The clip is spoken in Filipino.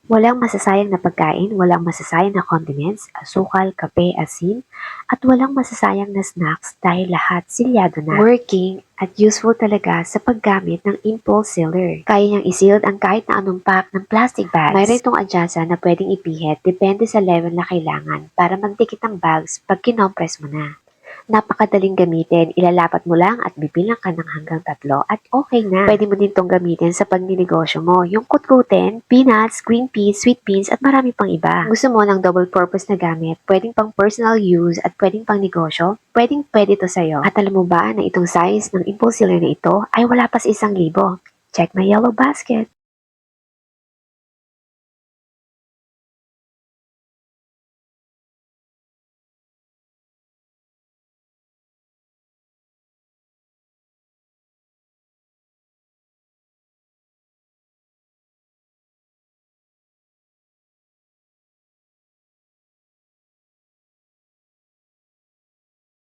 Walang masasayang na pagkain, walang masasayang na condiments, asukal, kape, asin, at walang masasayang na snacks dahil lahat silyado na. Working at useful talaga sa paggamit ng impulse sealer. Kaya niyang isealed ang kahit na anong pack ng plastic bags. Mayroon itong adjasa na pwedeng ipihit depende sa level na kailangan para magdikit ang bags pag kinompress mo na. Napakadaling gamitin, ilalapat mo lang at bibilang ka ng hanggang 3 at okay na. Pwede mo din itong gamitin sa pagninegosyo mo, yung kutkutin, peanuts, green peas, sweet beans at marami pang iba. Kung gusto mo ng double purpose na gamit, pwedeng pang personal use at pwedeng pang negosyo, pwede to sa'yo. At alam mo ba na itong size ng impulse sealer na ito ay wala pa sa 1,000? Check my yellow basket!